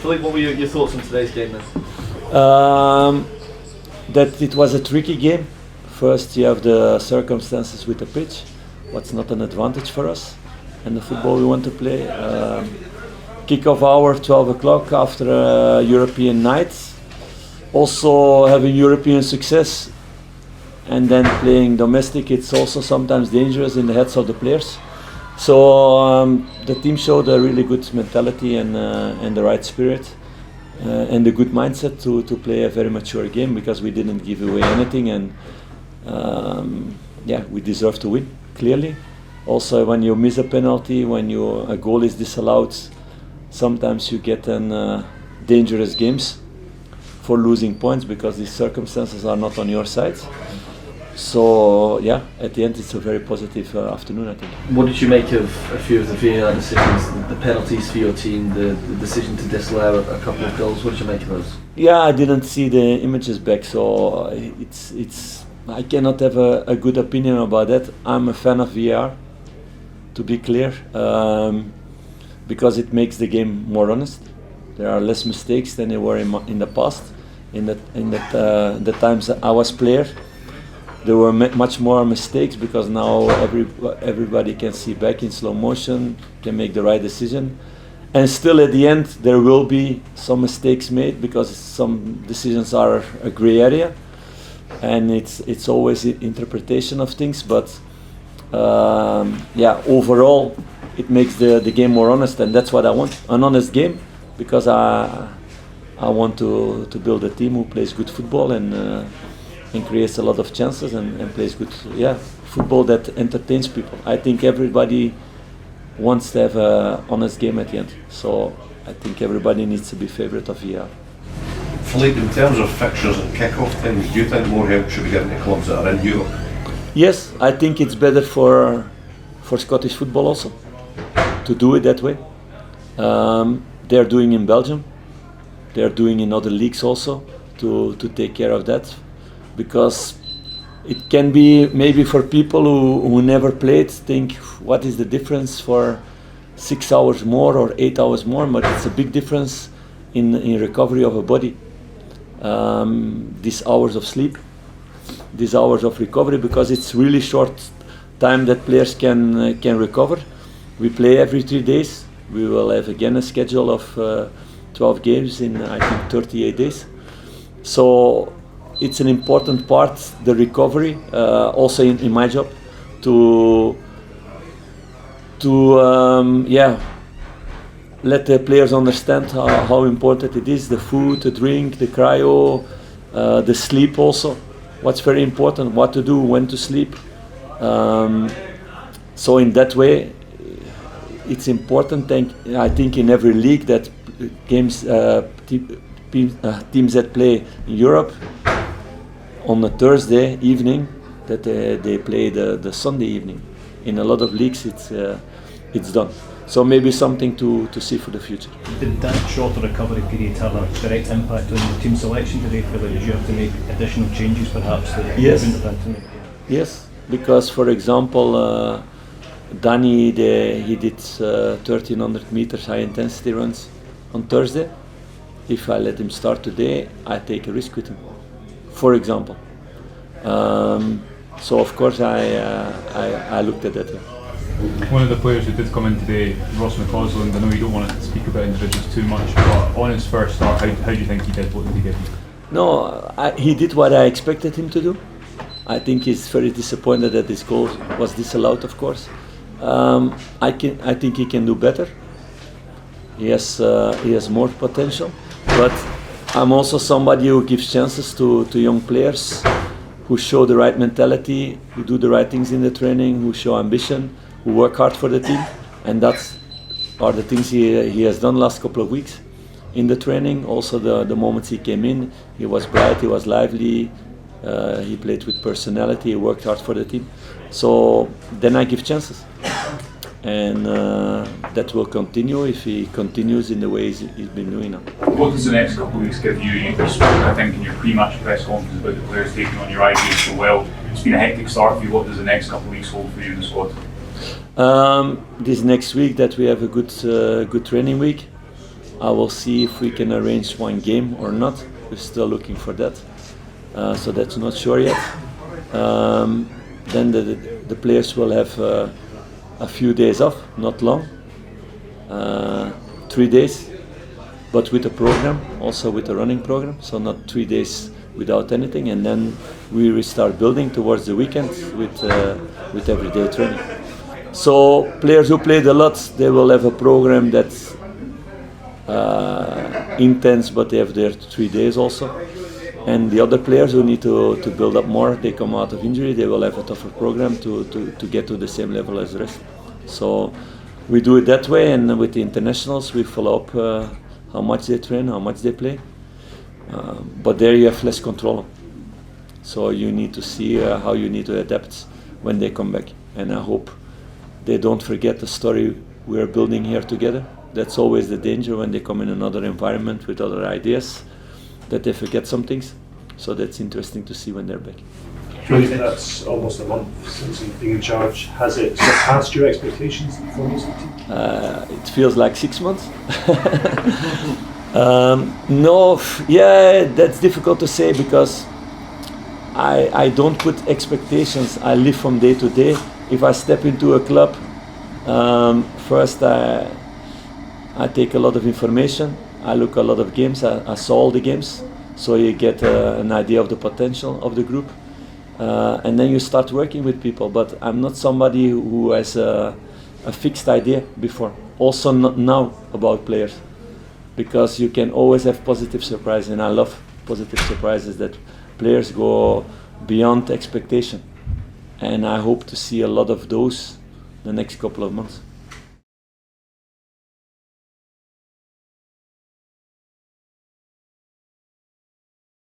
Philippe, what were your thoughts on today's game then? That it was a tricky game. First, you have the circumstances with the pitch, what's not an advantage for us, and the football we want to play. Kick-off hour, 12 o'clock after a European night. Also having European success and then playing domestic, it's also sometimes dangerous in the heads of the players. So the team showed a really good mentality and the right spirit and a good mindset to play a very mature game, because we didn't give away anything, and we deserve to win, clearly. Also, when you miss a penalty, when a goal is disallowed, sometimes you get in dangerous games for losing points because these circumstances are not on your side. So at the end it's a very positive afternoon, I think. What did you make of a few of the VAR decisions, the penalties for your team, the decision to disallow a couple of goals? What did you make of those? Yeah, I didn't see the images back, so it's I cannot have a good opinion about that. I'm a fan of VAR, to be clear, because it makes the game more honest. There are less mistakes than there were in the past. In the times that I was player, there were much more mistakes, because now everybody can see back in slow motion, can make the right decision, and still at the end there will be some mistakes made, because some decisions are a grey area, and it's always interpretation of things. But overall it makes the game more honest, and that's what I want, an honest game, because I want to build a team who plays good football and creates a lot of chances and plays good football that entertains people. I think everybody wants to have an honest game at the end, so I think everybody needs to be favourite of VAR. Philippe, in terms of fixtures and kick-off times, do you think more help should be given to clubs that are in Europe? Yes, I think it's better for Scottish football also to do it that way. They're doing in Belgium, they're doing in other leagues also to take care of that, because it can be maybe for people who never played, think what is the difference for 6 hours more or 8 hours more, but it's a big difference in recovery of a body. These hours of sleep, these hours of recovery, because it's really short time that players can recover. We play every 3 days. We will have again a schedule of 12 games in I think 38 days. So it's an important part, the recovery, also in my job, to let the players understand how important it is, the food, the drink, the cryo, the sleep also, what's very important, what to do, when to sleep. So in that way, it's important, I think, in every league that teams that play in Europe on a Thursday evening, that they play the Sunday evening. In a lot of leagues it's done. So maybe something to see for the future. Did that shorter recovery period have a direct impact on your team selection today? Did you have to make additional changes perhaps that you wouldn't have had to make? Yes, because for example Danny, he did 1300 meters high intensity runs on Thursday. If I let him start today, I take a risk with him, for example. So of course I looked at that. One of the players who did come in today, Ross McCausland, I know you don't want to speak about individuals too much, but on his first start, how do you think he did? What did he give you? No, he did what I expected him to do. I think he's very disappointed that this goal was disallowed, of course. I think he can do better. He has more potential, but I'm also somebody who gives chances to young players who show the right mentality, who do the right things in the training, who show ambition, who work hard for the team, and that's are the things he has done last couple of weeks in the training. Also the moments he came in, he was bright, he was lively, he played with personality, he worked hard for the team. So then I give chances, and that will continue if he continues in the way he's been doing now. What does the next couple of weeks give you? You spoke, I think, in your pre-match press conference about the players taking on your ideas so well. It's been a hectic start for you. What does the next couple of weeks hold for you in the squad? This next week that we have a good training week. I will see if we can arrange one game or not. We're still looking for that, so that's not sure yet. Then the players will have a few days off, not long, 3 days, but with a program, also with a running program, so not 3 days without anything, and then we restart building towards the weekend with everyday training. So players who played a lot, they will have a program that's intense, but they have their 3 days also. And the other players who need to build up more, they come out of injury, they will have a tougher program to get to the same level as the rest. So we do it that way, and with the internationals we follow up how much they train, how much they play. But there you have less control. So you need to see how you need to adapt when they come back. And I hope they don't forget the story we are building here together. That's always the danger when they come in another environment with other ideas, that they forget some things. So that's interesting to see when they're back. Philippe, that's almost a month since you've been in charge. Has it surpassed your expectations for this team? It feels like 6 months. No, yeah, that's difficult to say because I don't put expectations. I live from day to day. If I step into a club, first I take a lot of information. I look a lot of games. I saw all the games, so you get an idea of the potential of the group, and then you start working with people. But I'm not somebody who has a fixed idea before. Also not now about players, because you can always have positive surprises, and I love positive surprises that players go beyond expectation, and I hope to see a lot of those the next couple of months.